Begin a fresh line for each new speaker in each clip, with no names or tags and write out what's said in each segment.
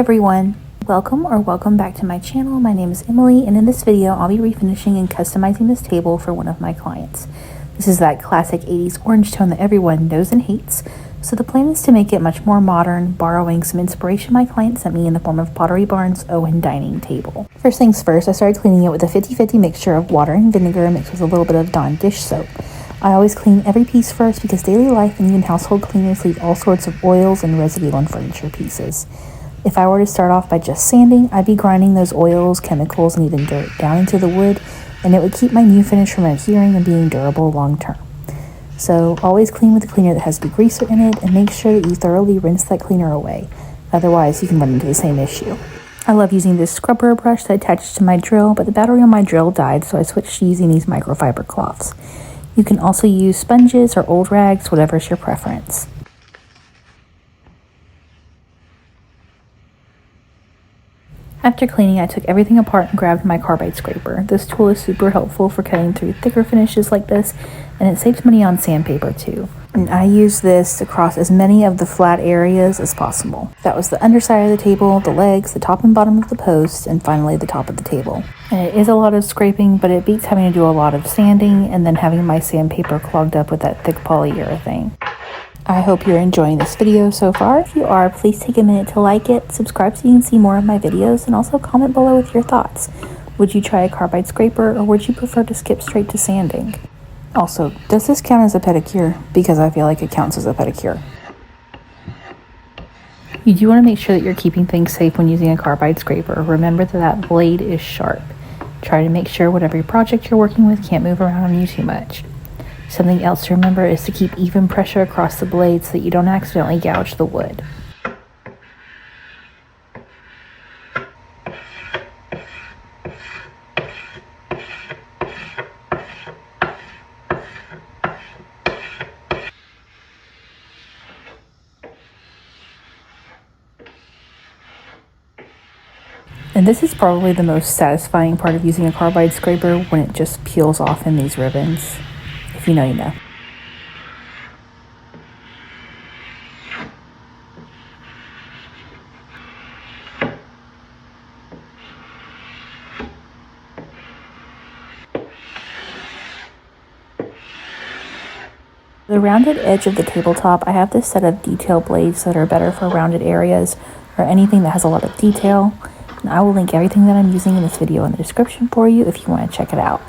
everyone, welcome back to my channel. My name is Emily, and in this video I'll be refinishing and customizing this table for one of my clients. This is that classic 80s orange tone that everyone knows and hates, so the plan is to make it much more modern, borrowing some inspiration my client sent me in the form of Pottery Barn's Owen dining table. First things first, I started cleaning it with a 50-50 mixture of water and vinegar mixed with a little bit of Dawn dish soap. I always clean every piece first because daily life and even household cleaners leave all sorts of oils and residue on furniture pieces. If I were to start off by just sanding, I'd be grinding those oils, chemicals, and even dirt down into the wood, and it would keep my new finish from adhering and being durable long term. So always clean with a cleaner that has degreaser in it, and make sure that you thoroughly rinse that cleaner away. Otherwise, you can run into the same issue. I love using this scrubber brush that attaches to my drill, but the battery on my drill died, so I switched to using these microfiber cloths. You can also use sponges or old rags, whatever's your preference. After cleaning, I took everything apart and grabbed my carbide scraper. This tool is super helpful for cutting through thicker finishes like this, and it saves money on sandpaper too. And I use this across as many of the flat areas as possible. That was the underside of the table, the legs, the top and bottom of the post, and finally the top of the table. And it is a lot of scraping, but it beats having to do a lot of sanding and then having my sandpaper clogged up with that thick polyurethane. I hope you're enjoying this video so far. If you are, please take a minute to like it, subscribe so you can see more of my videos, and also comment below with your thoughts. Would you try a carbide scraper, or would you prefer to skip straight to sanding? Also, does this count as a pedicure? Because I feel like it counts as a pedicure. You do want to make sure that you're keeping things safe when using a carbide scraper. Remember that blade is sharp. Try to make sure whatever project you're working with can't move around on you too much. Something else to remember is to keep even pressure across the blade so that you don't accidentally gouge the wood. And this is probably the most satisfying part of using a carbide scraper, when it just peels off in these ribbons. If you know, you know. The rounded edge of the tabletop, I have this set of detail blades that are better for rounded areas or anything that has a lot of detail. And I will link everything that I'm using in this video in the description for you if you want to check it out.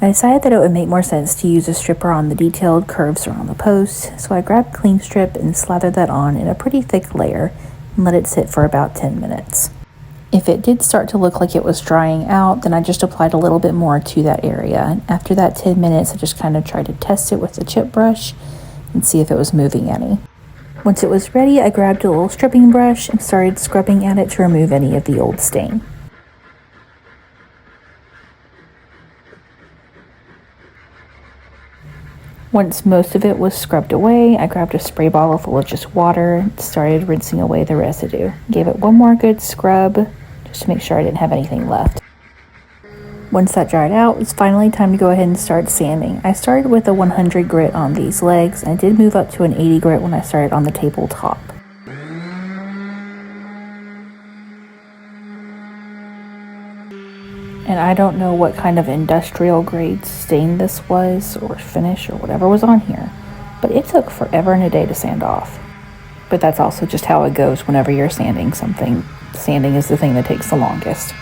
I decided that it would make more sense to use a stripper on the detailed curves around the post, so I grabbed clean strip and slathered that on in a pretty thick layer and let it sit for about 10 minutes. If it did start to look like it was drying out, then I just applied a little bit more to that area. After that 10 minutes, I just kind of tried to test it with the chip brush and see if it was moving any. Once it was ready, I grabbed a little stripping brush and started scrubbing at it to remove any of the old stain. Once most of it was scrubbed away, I grabbed a spray bottle full of just water and started rinsing away the residue. Gave it one more good scrub, just to make sure I didn't have anything left. Once that dried out, it's finally time to go ahead and start sanding. I started with a 100 grit on these legs, and I did move up to an 80 grit when I started on the tabletop. And I don't know what kind of industrial grade stain this was, or finish, or whatever was on here, but it took forever and a day to sand off. But that's also just how it goes whenever you're sanding something. Sanding is the thing that takes the longest.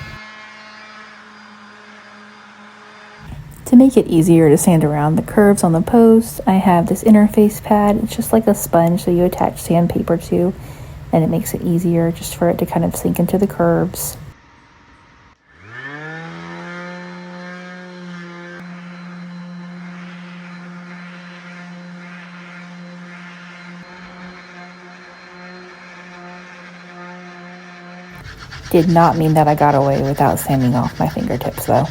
To make it easier to sand around the curves on the post, I have this interface pad. It's just like a sponge that you attach sandpaper to, and it makes it easier just for it to kind of sink into the curves. Did not mean that I got away without sanding off my fingertips though.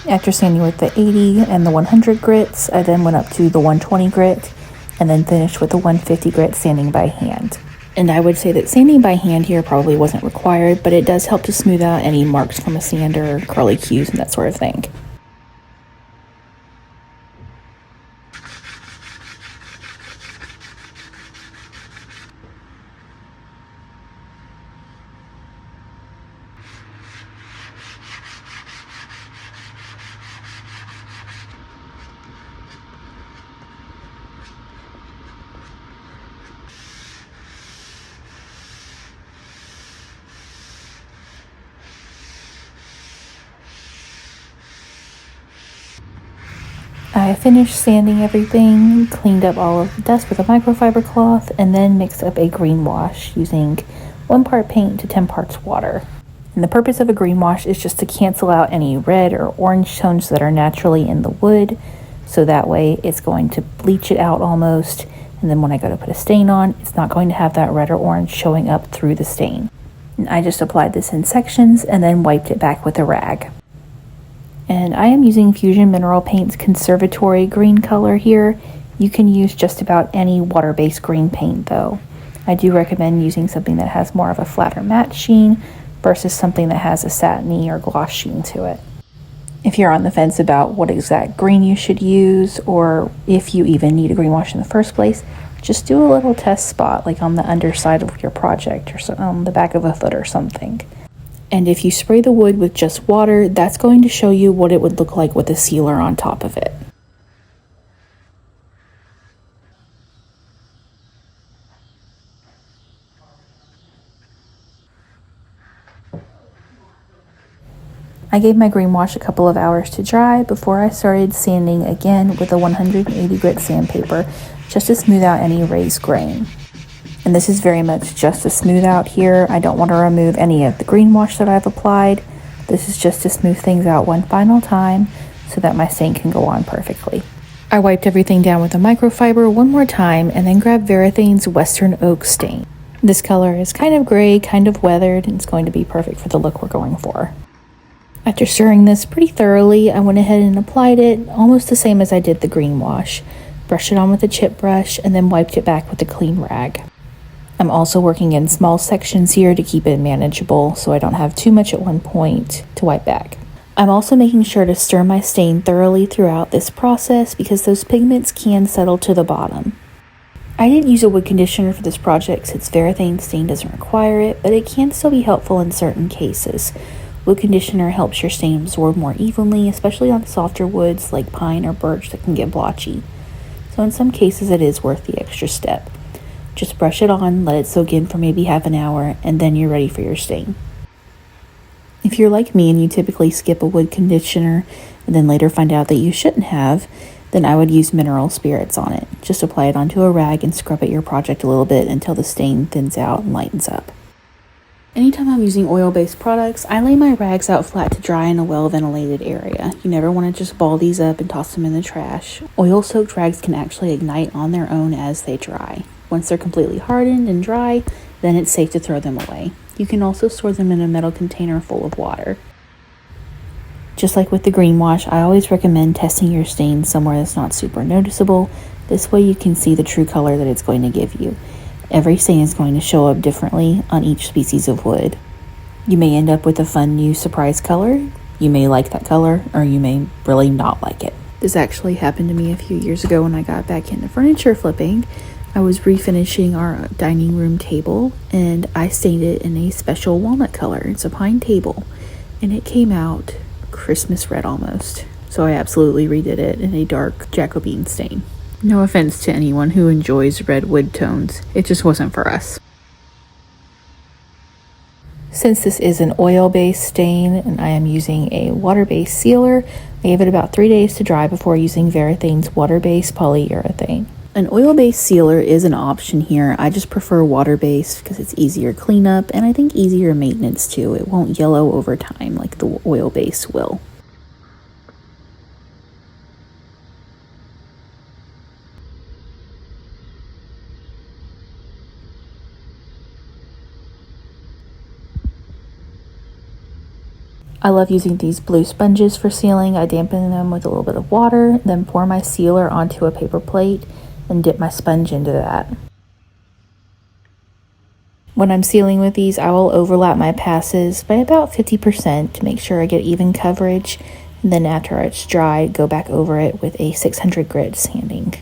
After sanding with the 80 and the 100 grits, I then went up to the 120 grit and then finished with the 150 grit sanding by hand. And I would say that sanding by hand here probably wasn't required, but it does help to smooth out any marks from a sander, curly cues, and that sort of thing. I finished sanding everything, cleaned up all of the dust with a microfiber cloth, and then mixed up a green wash using 1 part paint to 10 parts water. And the purpose of a green wash is just to cancel out any red or orange tones that are naturally in the wood, so that way it's going to bleach it out almost, and then when I go to put a stain on, it's not going to have that red or orange showing up through the stain. And I just applied this in sections and then wiped it back with a rag. And I am using Fusion Mineral Paint's Conservatory green color here. You can use just about any water-based green paint though. I do recommend using something that has more of a flatter matte sheen versus something that has a satiny or gloss sheen to it. If you're on the fence about what exact green you should use, or if you even need a green wash in the first place, just do a little test spot like on the underside of your project or on the back of a foot or something. And if you spray the wood with just water, that's going to show you what it would look like with a sealer on top of it. I gave my green wash a couple of hours to dry before I started sanding again with a 180 grit sandpaper just to smooth out any raised grain. And this is very much just a smooth out here. I don't want to remove any of the green wash that I've applied. This is just to smooth things out one final time so that my stain can go on perfectly. I wiped everything down with a microfiber one more time and then grabbed Varathane's Western Oak stain. This color is kind of gray, kind of weathered, and it's going to be perfect for the look we're going for. After stirring this pretty thoroughly, I went ahead and applied it almost the same as I did the green wash. Brushed it on with a chip brush and then wiped it back with a clean rag. I'm also working in small sections here to keep it manageable so I don't have too much at one point to wipe back. I'm also making sure to stir my stain thoroughly throughout this process because those pigments can settle to the bottom. I didn't use a wood conditioner for this project since Varathane stain doesn't require it, but it can still be helpful in certain cases. Wood conditioner helps your stain absorb more evenly, especially on softer woods like pine or birch that can get blotchy. So in some cases it is worth the extra step. Just brush it on, let it soak in for maybe half an hour, and then you're ready for your stain. If you're like me and you typically skip a wood conditioner and then later find out that you shouldn't have, then I would use mineral spirits on it. Just apply it onto a rag and scrub at your project a little bit until the stain thins out and lightens up. Anytime I'm using oil-based products, I lay my rags out flat to dry in a well-ventilated area. You never want to just ball these up and toss them in the trash. Oil-soaked rags can actually ignite on their own as they dry. Once they're completely hardened and dry, then it's safe to throw them away. You can also store them in a metal container full of water. Just like with the green wash, I always recommend testing your stain somewhere that's not super noticeable. This way you can see the true color that it's going to give you. Every stain is going to show up differently on each species of wood. You may end up with a fun new surprise color. You may like that color, or you may really not like it. This actually happened to me a few years ago when I got back into furniture flipping. I was refinishing our dining room table and I stained it in a special walnut color. It's a pine table and it came out Christmas red almost. So I absolutely redid it in a dark Jacobean stain. No offense to anyone who enjoys red wood tones. It just wasn't for us. Since this is an oil-based stain and I am using a water-based sealer, I gave it about 3 days to dry before using Varathane's water-based polyurethane. An oil-based sealer is an option here. I just prefer water-based because it's easier cleanup and I think easier maintenance too. It won't yellow over time like the oil-based will. I love using these blue sponges for sealing. I dampen them with a little bit of water, then pour my sealer onto a paper plate and dip my sponge into that. When I'm sealing with these, I will overlap my passes by about 50% to make sure I get even coverage, and then after it's dry, go back over it with a 600 grit sanding.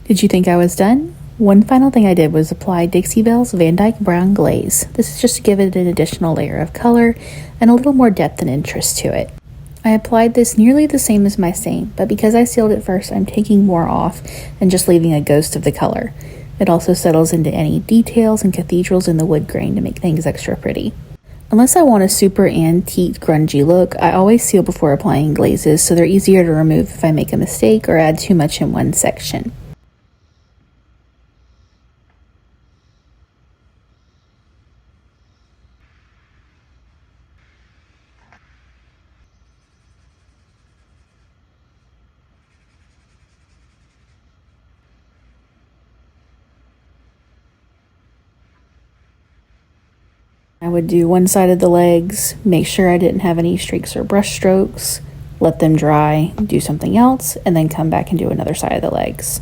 Did you think I was done? One final thing I did was apply Dixie Belle's Van Dyke Brown Glaze. This is just to give it an additional layer of color and a little more depth and interest to it. I applied this nearly the same as my stain, but because I sealed it first, I'm taking more off and just leaving a ghost of the color. It also settles into any details and cathedrals in the wood grain to make things extra pretty. Unless I want a super antique, grungy look, I always seal before applying glazes so they're easier to remove if I make a mistake or add too much in one section. I would do one side of the legs, make sure I didn't have any streaks or brush strokes, let them dry, do something else, and then come back and do another side of the legs.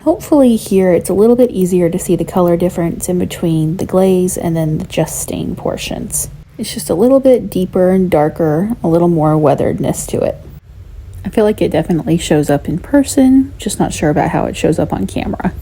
Hopefully here it's a little bit easier to see the color difference in between the glaze and then the just stain portions. It's just a little bit deeper and darker, a little more weatheredness to it. I feel like it definitely shows up in person, just not sure about how it shows up on camera.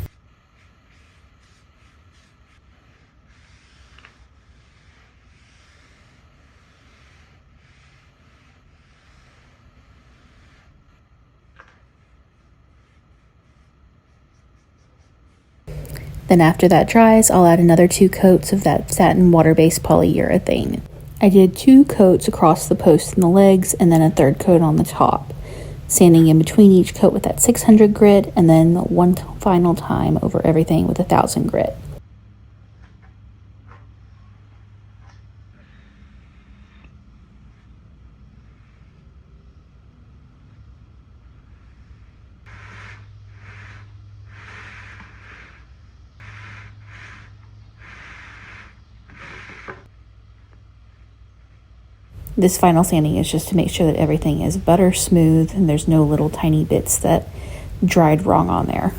Then after that dries, I'll add another 2 coats of that satin water-based polyurethane. I did 2 coats across the post and the legs, and then a 3rd coat on the top, sanding in between each coat with that 600 grit, and then one final time over everything with 1000 grit. This final sanding is just to make sure that everything is butter smooth and there's no little tiny bits that dried wrong on there.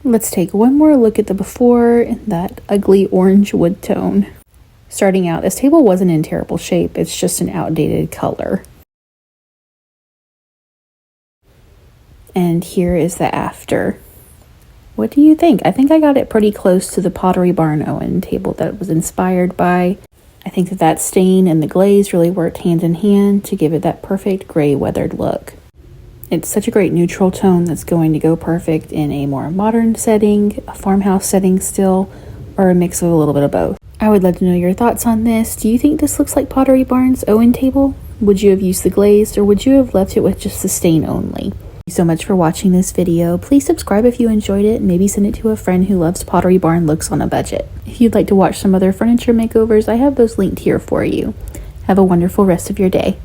Let's take one more look at the before in that ugly orange wood tone. Starting out, this table wasn't in terrible shape, it's just an outdated color. And here is the after. What do you think? I think I got it pretty close to the Pottery Barn Owen table that it was inspired by. I think that stain and the glaze really worked hand in hand to give it that perfect gray weathered look. It's such a great neutral tone that's going to go perfect in a more modern setting, a farmhouse setting still, or a mix of a little bit of both. I would love to know your thoughts on this. Do you think this looks like Pottery Barn's Owen table? Would you have used the glazed, or would you have left it with just the stain only? Thank you so much for watching this video. Please subscribe if you enjoyed it, and maybe send it to a friend who loves Pottery Barn looks on a budget. If you'd like to watch some other furniture makeovers, I have those linked here for you. Have a wonderful rest of your day.